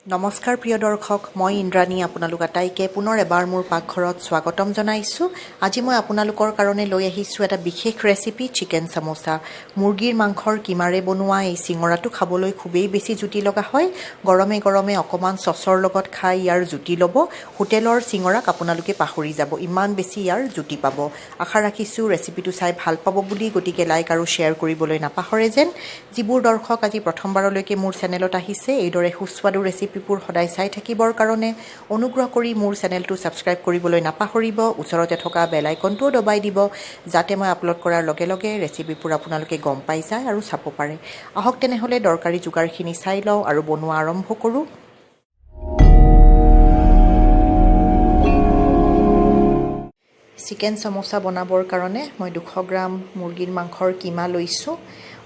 নমস্কাৰ প্ৰিয় দৰ্শক, মই ইন্দ্ৰাণী আপোনালোক আটাইকে পুনৰ এবাৰ মোৰ পাকঘৰত স্বাগতম জনাইছোঁ। আজি মই আপোনালোকৰ কাৰণে লৈ আহিছোঁ এটা বিশেষ ৰেচিপি চিকেন চামোচা। মুৰ্গীৰ মাংসৰ কিমাৰে বনোৱা এই চিঙৰাটো খাবলৈ খুবেই বেছি জুতি লগা হয়। গৰমে গৰমে অকণমান চচৰ লগত খাই ইয়াৰ জুতি ল'ব। হোটেলৰ চিঙৰাক আপোনালোকে পাহৰি যাব, ইমান বেছি ইয়াৰ জুতি পাব। আশা ৰাখিছোঁ ৰেচিপিটো চাই ভাল পাব বুলি, গতিকে লাইক আৰু শ্বেয়াৰ কৰিবলৈ নাপাহৰে যেন। যিবোৰ দৰ্শক আজি প্ৰথমবাৰলৈকে মোৰ চেনেলত আহিছে, এইদৰে সুস্বাদু ৰেচিপিবোৰ সদায় চাই থাকিবৰ কাৰণে অনুগ্ৰহ কৰি মোৰ চেনেলটো ছাবস্ক্ৰাইব কৰিবলৈ নাপাহৰিব। ওচৰতে থকা বেল আইকনটোও দবাই দিব, যাতে মই আপলোড কৰাৰ লগে লগে ৰেচিপিবোৰ আপোনালোকে গম পাই যায় আৰু চাব পাৰে। আহক তেনেহ'লে দৰকাৰী যোগাৰখিনি চাই লওঁ আৰু বনোৱা আৰম্ভ কৰোঁ। চিকেন চামোচা বনাবৰ কাৰণে মই 200 গ্ৰাম মুৰ্গীৰ মাংসৰ কিমা লৈছোঁ।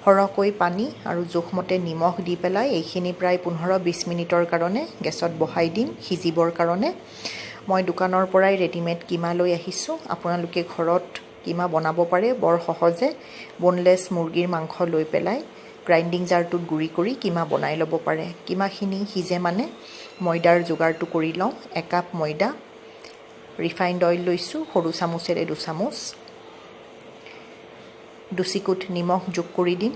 সৰহকৈ পানী আৰু জোখমতে নিমখ দি পেলাই এইখিনি প্ৰায় 15-20 মিনিটৰ কাৰণে গেছত বহাই দিম সিজিবৰ কাৰণে। মই দোকানৰ পৰাই ৰেডিমেড কিমা লৈ আহিছোঁ। আপোনালোকে ঘৰত কিমা বনাব পাৰে বৰ সহজে। বনলেছ মুৰ্গীৰ মাংস লৈ পেলাই গ্ৰাইণ্ডিং জাৰটোত গুড়ি কৰি কিমা বনাই ল'ব পাৰে। কিমাখিনি সিজে মানে ময়দাৰ যোগাৰটো কৰি লওঁ। 1 কাপ ময়দা, ৰিফাইণ্ড অইল লৈছোঁ, সৰু চামুচেৰে 2 চামুচ, 2 চিকুট নিমখ যোগ কৰি দিম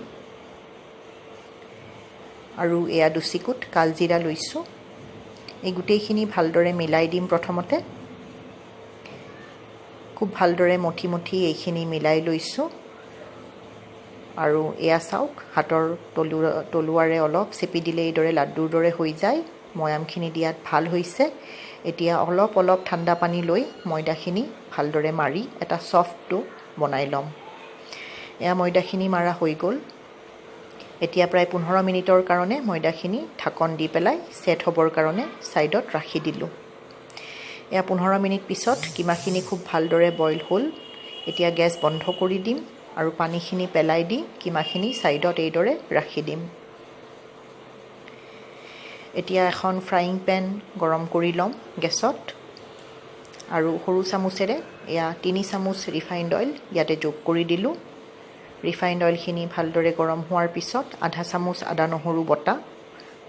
আৰু এয়া 2 চিকুট কালজিৰা লৈছোঁ। এই গোটেইখিনি ভালদৰে মিলাই দিম। প্ৰথমতে খুব ভালদৰে মঠি এইখিনি মিলাই লৈছোঁ আৰু এয়া চাওক, হাতৰ তলুৱাৰে অলপ চেপি দিলে এইদৰে লাড্ডুৰ দৰে হৈ যায়। ময়ামখিনি দিয়াত ভাল হৈছে। এতিয়া অলপ ঠাণ্ডা পানী লৈ ময়দাখিনি ভালদৰে মাৰি এটা ছফ্ট ডো বনাই ল'ম। এয়া ময়দাখিনি মাৰা হৈ গ'ল। এতিয়া প্ৰায় 15 মিনিটৰ কাৰণে ময়দাখিনি ঢাকন দি পেলাই ছেট হ'বৰ কাৰণে ছাইডত ৰাখি দিলোঁ। এয়া 15 মিনিট পিছত কিমাখিনি খুব ভালদৰে বইল হ'ল। এতিয়া গেছ বন্ধ কৰি দিম আৰু পানীখিনি পেলাই দি কিমাখিনি ছাইডত এইদৰে ৰাখি দিম। এতিয়া এখন ফ্ৰাইং পেন গৰম কৰি ল'ম গেছত আৰু সৰু চামুচেৰে এয়া 3 চামুচ ৰিফাইণ্ড অইল ইয়াতে যোগ কৰি দিলোঁ। ৰিফাইণ্ড অইলখিনি ভালদৰে গৰম হোৱাৰ পিছত আধা চামুচ আদা নহৰু বটা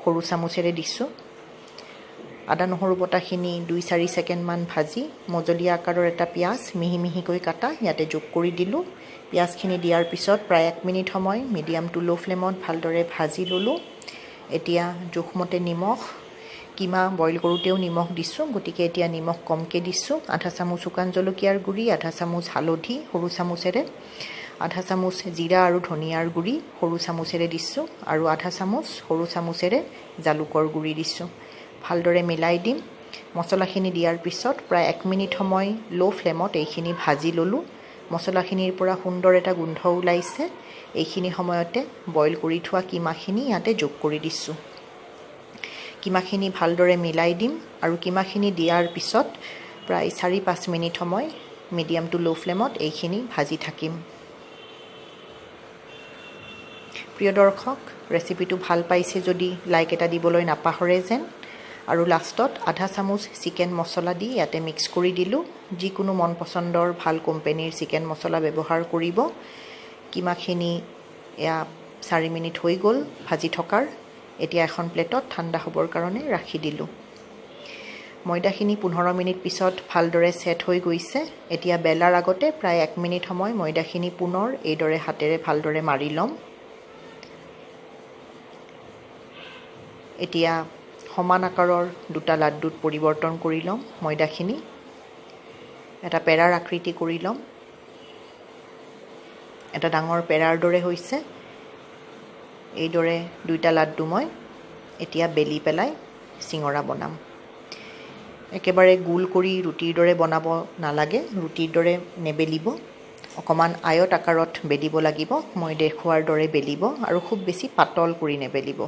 সৰু চামুচেৰে দিছোঁ। আদা নহৰু বটাখিনি 2-4 ছেকেণ্ডমান ভাজি মজলীয়া আকাৰৰ এটা পিঁয়াজ মিহি মিহিকৈ কাটা ইয়াতে যোগ কৰি দিলোঁ। পিঁয়াজখিনি দিয়াৰ পিছত প্ৰায় 1 মিনিট সময় মিডিয়াম টু ল' ফ্লেমত ভালদৰে ভাজি ল'লোঁ। এতিয়া জোখমতে নিমখ, কিমা বইল কৰোঁতেও নিমখ দিছোঁ, গতিকে এতিয়া নিমখ কমকৈ দিছোঁ। আধা চামুচ শুকান জলকীয়াৰ গুড়ি, আধা চামুচ হালধি সৰু চামুচেৰে, আধা চামুচ জিৰা আৰু ধনিয়াৰ গুড়ি সৰু চামুচেৰে দিছোঁ আৰু আধা চামুচ সৰু চামুচেৰে জালুকৰ গুড়ি দিছোঁ। ভালদৰে মিলাই দিম। মছলাখিনি দিয়াৰ পিছত প্ৰায় 1 মিনিট সময় ল' ফ্লেমত এইখিনি ভাজি ল'লোঁ। মছলাখিনিৰ পৰা সুন্দৰ এটা গোন্ধ ওলাইছে। এইখিনি সময়তে বইল কৰি থোৱা কিমাখিনি ইয়াতে যোগ কৰি দিছোঁ। কিমাখিনি ভালদৰে মিলাই দিম আৰু কিমাখিনি দিয়াৰ পিছত প্ৰায় 4-5 মিনিট সময় মিডিয়াম টু ল' ফ্লেমত এইখিনি ভাজি থাকিম। প্ৰিয় দৰ্শক, ৰেচিপিটো ভাল পাইছে যদি লাইক এটা দিবলৈ নাপাহৰে যেন। আৰু লাষ্টত আধা চামুচ চিকেন মছলা দি ইয়াতে মিক্স কৰি দিলোঁ। যিকোনো মন পচন্দৰ ভাল কোম্পানীৰ চিকেন মছলা ব্যৱহাৰ কৰিব। কিমাখিনি এয়া 4 মিনিট হৈ গ'ল ভাজি থকাৰ। এতিয়া এখন প্লেটত ঠাণ্ডা হ'বৰ কাৰণে ৰাখি দিলোঁ। ময়দাখিনি 15 মিনিট পিছত ভালদৰে ছেট হৈ গৈছে। এতিয়া বেলাৰ আগতে প্ৰায় 1 মিনিট সময় ময়দাখিনি পুনৰ এইদৰে হাতেৰে ভালদৰে মাৰি ল'ম। এতিয়া সমান আকাৰৰ 2টা লাড্ডুত পৰিৱৰ্তন কৰি ল'ম। ময়দাখিনি এটা পেৰাৰ আকৃতি কৰি ল'ম। এটা ডাঙৰ পেৰাৰ দৰে হৈছে। এইদৰে 2টা লাড্ডু মই এতিয়া বেলি পেলাই চিঙৰা বনাম। একেবাৰে গোল কৰি ৰুটিৰ দৰে বনাব নালাগে, ৰুটিৰ দৰে নেবেলিব। অকণমান আয়ত আকাৰত বেলিব লাগিব। মই দেখুৱাৰ দৰে বেলিব আৰু খুব বেছি পাতল কৰি নেবেলিব।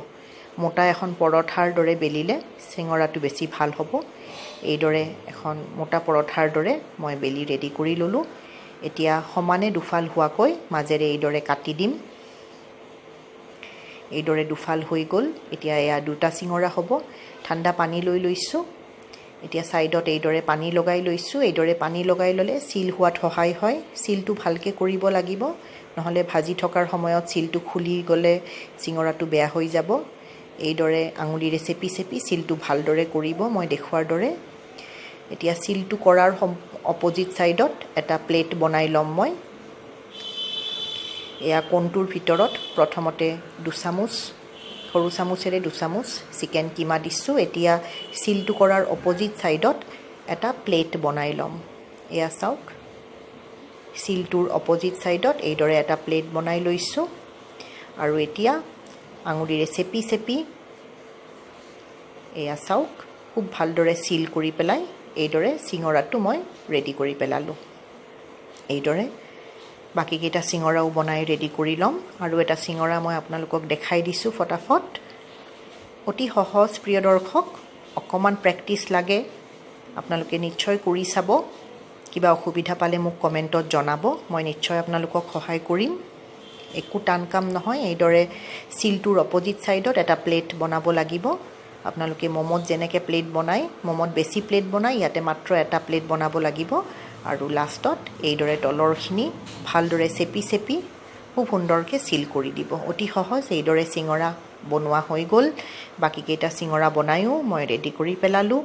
মোটা এখন পৰঠাৰ দৰে বেলিলে চিঙৰাটো বেছি ভাল হ'ব। এইদৰে এখন মোটা পৰঠাৰ দৰে মই বেলি ৰেডি কৰি ল'লোঁ। এতিয়া সমানে দুফাল হোৱাকৈ মাজেৰে এইদৰে কাটি দিম। এইদৰে দুফাল হৈ গ'ল। এতিয়া এয়া 2টা চিঙৰা হ'ব। ঠাণ্ডা পানী লৈ লৈছোঁ। এতিয়া ছাইডত এইদৰে পানী লগাই লৈছোঁ। এইদৰে পানী লগাই ল'লে চিল হোৱাত সহায় হয়। চিলটো ভালকৈ কৰিব লাগিব, নহ'লে ভাজি থকাৰ সময়ত চিলটো খুলি গ'লে চিঙৰাটো বেয়া হৈ যাব। এইদৰে আঙুলিৰে চেপি চেপি সিলটো ভালদৰে কৰিব মই দেখুৱাৰ দৰে এতিয়া সিলটো কৰাৰ অপোজিট সাইডত এটা প্লেট বনাই লম মই এয়া কোনটোৰ ভিতৰত প্ৰথমতে 2 চামুচ সৰু চামুচেৰে 2 চামুচ চিকেন কিমা দিছো এতিয়া সিলটো কৰাৰ অপোজিট সাইডত এটা প্লেট বনাই লম এয়া চাওক সিলটোৰ অপোজিট সাইডত এইদৰে এটা প্লেট বনাই লৈছো আৰু এতিয়া আঙুলিৰে চেপি চেপি এয়া চাওক খুব ভালদৰে সিল কৰি পেলাই এইদৰে সিঙৰাটো মই ৰেডি কৰি পেলালো এইদৰে বাকি কেইটা সিঙৰাও বনাই ৰেডি কৰি লম আৰু এটা সিঙৰা মই আপোনালোকক দেখাই দিছো ফটাফট অতি সহজ প্ৰিয় দৰ্শক অকমান প্ৰেক্টিস লাগে আপোনালোকে নিশ্চয় কৰি চাব কিবা অসুবিধা পালে মোক কমেন্টত জনাব মই নিশ্চয় আপোনালোকক সহায় কৰিম একো টান কাম নহয় এইদৰে সিলটোৰ অপোজিট সাইডত এটা প্লেট বনাব লাগিব আপোনালোকে মমত যেনেকে প্লেট বনাই মমত বেছি প্লেট বনাই ইয়াতে মাত্ৰ এটা প্লেট বনাব লাগিব আৰু লাষ্টত এইদৰে তলৰখিনি ভালদৰে চেপি চেপি খুব সুন্দৰকে সিল কৰি দিব অতি সহজ এইদৰে সিঙৰা বনোৱা হৈ গল বাকি কেইটা সিঙৰা বনাইও মই ৰেডি কৰি পেলালো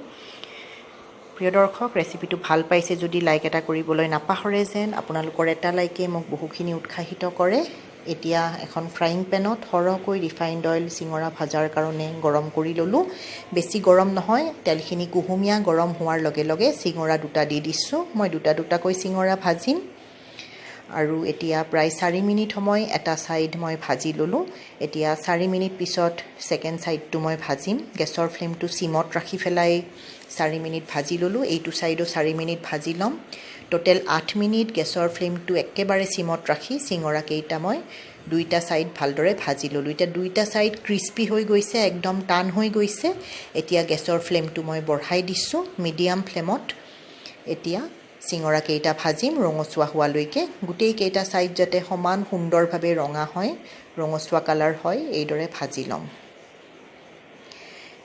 প্ৰিয় দৰ্শক ৰেচিপিটো ভাল পাইছে যদি লাইক এটা কৰিবলৈ নাপাহৰে যেন আপোনালোকৰ এটা লাইকে মোক বহুখিনি উৎসাহিত কৰে এতিয়া এখন ফ্ৰাইং পেনত সৰহকৈ ৰিফাইন্ড অইল সিঙৰা ভাজাৰ কাৰণে গৰম কৰি ললো বেছি গৰম নহয় তেলখিনি কুহুমিয়া গৰম হোৱাৰ লগে লগে সিঙৰা দুটা দি দিছো মই দুটাকৈ সিঙৰা ভাজিম আৰু এতিয়া প্ৰায় 4 মিনিট সময় এটা সাইড মই ভাজি ললো এতিয়া 4 মিনিট পিছত সেকেন্ড সাইডটো মই ভাজিম গেছৰ ফ্লেমটো সিমত ৰাখি ফেলাই 4 মিনিট ভাজি ললো এইটো সাইডো 4 মিনিট ভাজি লম টোটাল 8 মিনিট গেছৰ ফ্লেমটো একেবাৰে সিমত ৰাখি সিঙৰা কেইটা মই দুইটা সাইড ভালদৰে ভাজি ললো এটা দুইটা সাইড ক্ৰিস্পি হৈ গৈছে একদম টান হৈ গৈছে এতিয়া গেছৰ ফ্লেমটো মই বঢ়াই দিছো মিডিয়াম ফ্লেমত এতিয়া সিঙৰা কেইটা ভাজিম ৰঙচুৱা হোৱালৈকে গুটেই কেইটা সাইড যাতে সমান সুন্দৰভাৱে ৰঙা হয় ৰঙচুৱা কালাৰ হয় এইদৰে ভাজি লম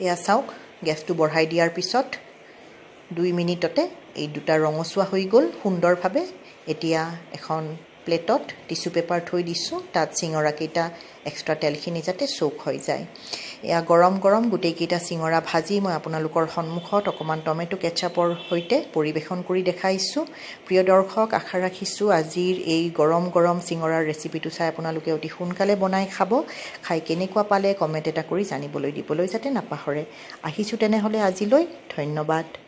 এয়া চাওক গেছটো বঢ়াই দিয়াৰ পিছত 2 মিনিটতে এই দুটা ৰঙচুৱা হৈ গল সুন্দৰভাৱে এতিয়া এখন প্লেটত টিস্যু পেপাৰ থৈ দিছো তাত সিঙৰা কেইটা এক্সট্ৰা তেলখিনি যাতে সোক হৈ যায় এয়া গৰম গৰম গুটেই কেইটা সিঙৰা ভাজি মই আপোনালোকৰ সন্মুখত অকমান টমেটো কেচাপৰ হৈতে পৰিবেশন কৰি দেখাইছো প্ৰিয় দৰ্শক আশা ৰাখিছো আজিৰ এই গৰম গৰম সিঙৰাৰ ৰেচিপিটো চাই আপোনালোকে অতি সোনকালে বনাই খাব খাই কেনেকুৱা পালে কমেন্ট এটা কৰি জানিবলৈ দিবলৈ যাতে নাপাহৰে আহিছো তেনেহলে আজিলৈ ধন্যবাদ